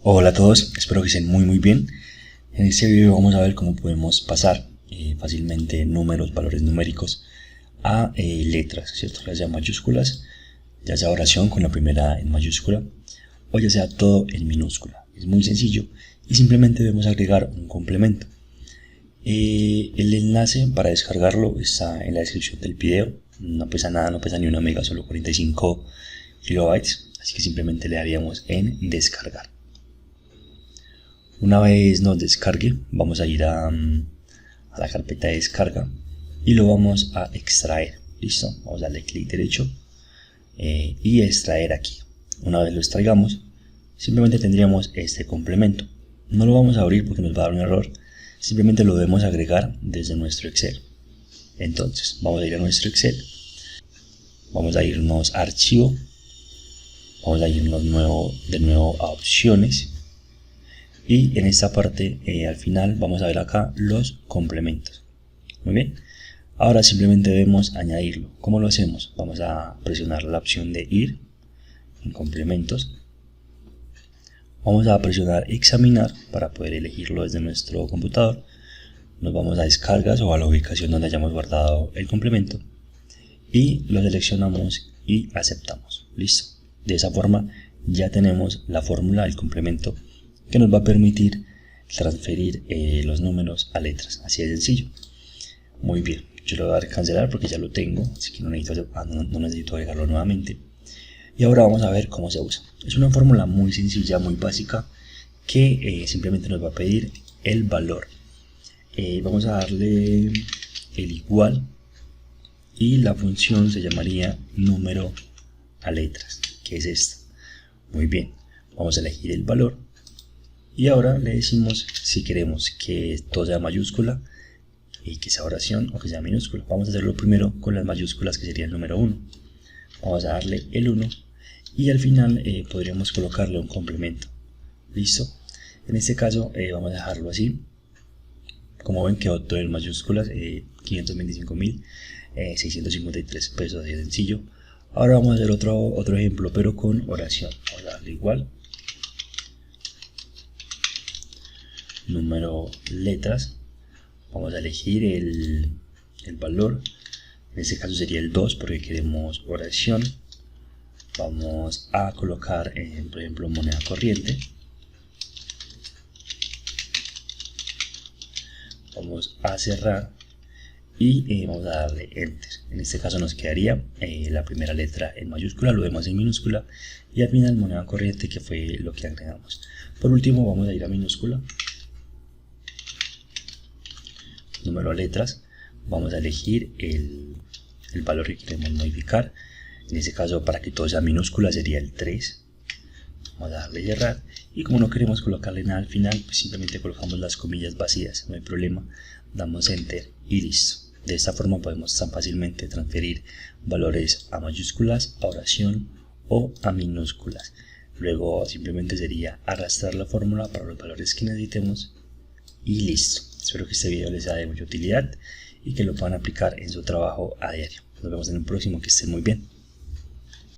Hola a todos, espero que estén muy bien. En este video vamos a ver cómo podemos pasar fácilmente números, valores numéricos a letras, ¿cierto? Ya sea mayúsculas, ya sea oración con la primera en mayúscula o ya sea todo en minúscula. Es muy sencillo y simplemente debemos agregar un complemento. El enlace para descargarlo está en la descripción del video. No pesa nada, no pesa ni una mega, solo 45 kilobytes, así que simplemente le daríamos en descargar. Una vez nos descargue, vamos a ir a la carpeta de descarga y lo vamos a extraer. Listo, vamos a darle clic derecho y extraer aquí. Una vez lo extraigamos, simplemente tendríamos este complemento. No lo vamos a abrir porque nos va a dar un error, simplemente lo debemos agregar desde nuestro Excel. Entonces, vamos a ir a nuestro Excel, vamos a irnos a archivo, vamos a irnos de nuevo a opciones. Y en esta parte al final vamos a ver acá los complementos. Muy bien, ahora simplemente debemos añadirlo. ¿Cómo lo hacemos? Vamos a presionar la opción de ir en complementos, vamos a presionar examinar para poder elegirlo desde nuestro computador. Nos vamos a descargas o a la ubicación donde hayamos guardado el complemento y lo seleccionamos y aceptamos. Listo, de esa forma ya tenemos la fórmula del complemento que nos va a permitir transferir los números a letras, así de sencillo. Muy bien, yo le voy a dar a cancelar porque ya lo tengo, así que no necesito agregarlo nuevamente. Y ahora vamos a ver cómo se usa. Es una fórmula muy sencilla, muy básica, que simplemente nos va a pedir el valor. Vamos a darle el igual y la función se llamaría número a letras, que es esta. Muy bien, vamos a elegir el valor. Y ahora le decimos si queremos que todo sea mayúscula y que sea oración o que sea minúscula. Vamos a hacerlo primero con las mayúsculas, que sería el número 1. Vamos a darle el 1 y al final podríamos colocarle un complemento. Listo. En este caso vamos a dejarlo así. Como ven, quedó todo en mayúsculas, 525.653 pesos, así de sencillo. Ahora vamos a hacer otro ejemplo, pero con oración. Vamos a darle igual. Número letras, vamos a elegir el valor, en este caso sería el 2 porque queremos oración. Vamos a colocar por ejemplo moneda corriente, vamos a cerrar y vamos a darle enter. En este caso nos quedaría la primera letra en mayúscula, lo demás en minúscula y al final moneda corriente, que fue lo que agregamos. Por último vamos a ir a minúscula, número letras, vamos a elegir el valor que queremos modificar. En este caso, para que todo sea minúscula, sería el 3. Vamos a darle cerrar y como no queremos colocarle nada al final, pues simplemente colocamos las comillas vacías, no hay problema, damos enter y listo. De esta forma podemos tan fácilmente transferir valores a mayúsculas, a oración o a minúsculas. Luego simplemente sería arrastrar la fórmula para los valores que necesitemos y listo. Espero que este video les sea de mucha utilidad y que lo puedan aplicar en su trabajo a diario. Nos vemos en un próximo, que estén muy bien.